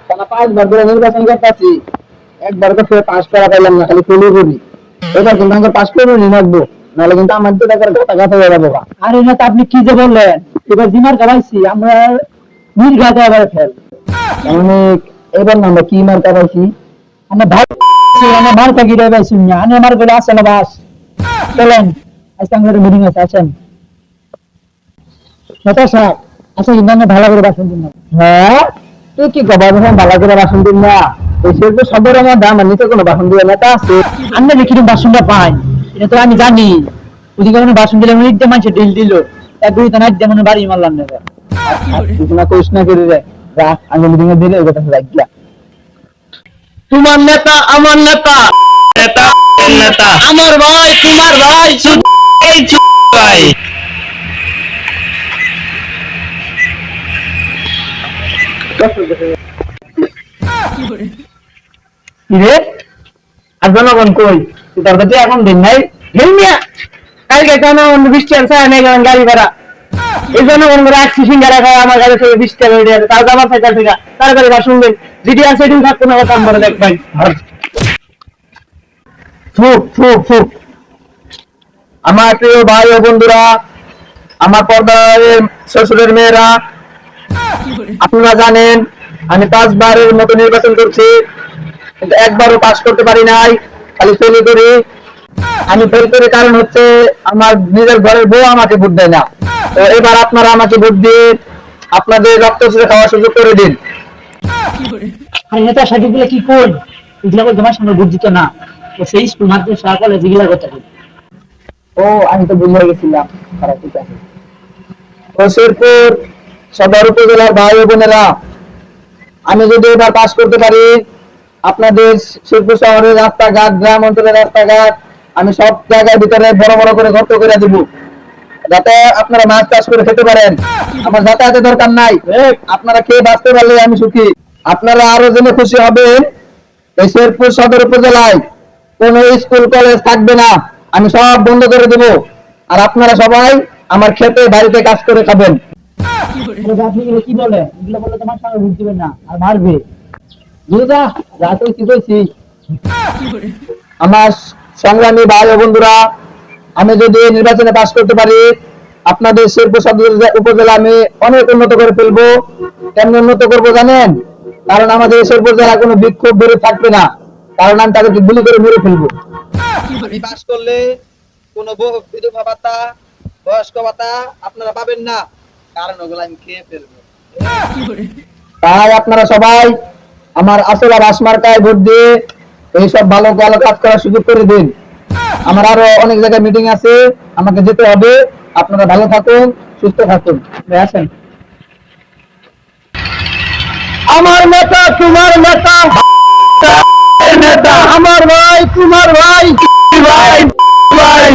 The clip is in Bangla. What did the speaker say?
তারা 5 বার করে নির্বাচন করতেছি, একবার তো ফের পাস করা পাইলাম না, খালি ফেলই করি। এবার কিন্তু আমাকে পাস করে নিয়ে রাখবো, নাহলে কিন্তু আমার তো টাকার কথা কথা হয়ে যাবো। আরে না, আপনি কি যে বললেন, এবার জিমার কাবাইছি আমরা নির্ঘাতে এবার ফেল। মানে এবার না আমরা কি মার্কা পাইছি? আমরা ভাই আমরা মার্কা গিরে পাইছি না, আমি আমার বলে আসে না বাস। চলেন, আজকে আমাদের মিটিং আছে, আসেন। নেতা সাহেব, আচ্ছা কিন্তু আমরা ভালো করে বাসন দিন না। হ্যাঁ, তুই কি কবা যখন ভালো করে বাসন দিন না? এসে তো সবের আমার দাম, আর নিচে কোনো বাসন দিয়ে নেতা আছে? আমরা কিরকম বাসনটা পাই এটা তো আমি জানি। ওদিকে মানে বাসন দিলে মিনিট দিয়ে মানুষের ডিল দিল, এক দুই তো নাইট দিয়ে মানে বাড়ি মারলাম না। তুই না কইস না করে রে, রাখ আমি মিটিং এ দিলে ওই কথা রাখ গিয়া। তোমার নেতা আমার নেতা, নেতা নেতা আমার ভাই তোমার ভাই, এই ভাই। রে আর জনগণ কই? তুই তোর কাছে এখন দিন নাই হেল মিয়া, কালকে কেন বৃষ্টি আর ছায়া নেই, গাড়ি ভাড়া এই জনগণ করে আসছি সিঙ্গারা খাওয়া আমার কাছে থেকে 20 টাকা হয়ে যাবে, তার আমার সাইকেল থেকে তাড়াতাড়ি বাসন দিন, যেটি আর সেদিন থাকতো না কথা আমরা দেখ ভাই। ফুক ফুক ফুক। আমার প্রিয় ভাই ও বন্ধুরা, আমার পর্দার শ্বশুরের মেয়েরা, আপনারা জানেন আমি 5 বারের মতো নির্বাচন করছি, কিন্তু একবারও পাস করতে পারি নাই, খালি ফেলি করি। আমি ফেল করি কারণ হচ্ছে আমার নিজের ঘরের বউ আমাকে ভোট দেয় না। তো এবার আপনারা আমাকে ভোট দিয়ে আপনাদের রক্ত চুষে খাওয়ার সুযোগ করে দিন। আর নেতা সাহেব গুলো কি কই, এগুলা বলতে আমার সামনে বুঝ দিত না, ও সেই স্কুল মাদ্রাসা কলেজ এগুলা কথা বলে। ও আমি তো ভুলে গেছিলাম, খারাপ ঠিক আছে। তো শেরপুর সদর উপজেলার ভাই ও বোনেরা, আমি যদি এবার পাস করতে পারি, আপনাদের শেরপুর শহরের রাস্তাঘাট, গ্রাম অঞ্চলের রাস্তাঘাট আমি সব জায়গায় ভিতরে বড় বড় করে গর্ত করে দিব, যাতে আপনারা মাছ চাষ করে খেতে পারেন। আমার যাতায়াতের দরকার নাই, আপনারা খেয়ে বাঁচতে পারলে আমি সুখী। আপনারা আরো জেনে খুশি হবেন, এই শেরপুর সদর উপজেলায় কোন স্কুল কলেজ থাকবে না, আমি সব বন্ধ করে দেব। আর আপনারা সবাই আমার খেতে বাড়িতে কাজ করে খাবেন। আপনি এগুলো কি বলে, এগুলো বললে তোমার সামনে বুঝ দিবে না আর মারবে। বুঝা যা তুই কি কইছি। আমার সংগ্রামী ভাই ও বন্ধুরা, আমি যদি নির্বাচনে পাশ করতে পারি, আপনাদের শেরপুর সদর উপজেলা আমি অনেক উন্নত করে ফেলবো। কেমন উন্নত করবো জানেন? কারণ আমাদের শেরপুর জেলা কোনো বিক্ষোভ বেড়ে থাকবে না, কারণ আমি তাদেরকে গুলি করে মেরে ফেলবো। আমি পাশ করলে কোনো বিধবা ভাতা, বয়স্ক ভাতা আপনারা পাবেন না, কারণ ওগুলো আমি খেয়ে ফেলবো। তাই আপনারা সবাই আমার আসলা বাস মার্কায় ভোট দিয়ে এইসব ভালো ভালো কাজ করার সুযোগ করে দিন। আমার আরো অনেক জায়গায় মিটিং আছে, আমাকে যেতে হবে। আপনারা ভালো থাকুন, সুস্থ থাকুন। আসেন। আমার নেতা তোমার নেতা, নেতা আমার ভাই তোমার ভাই, ভাই ভাই।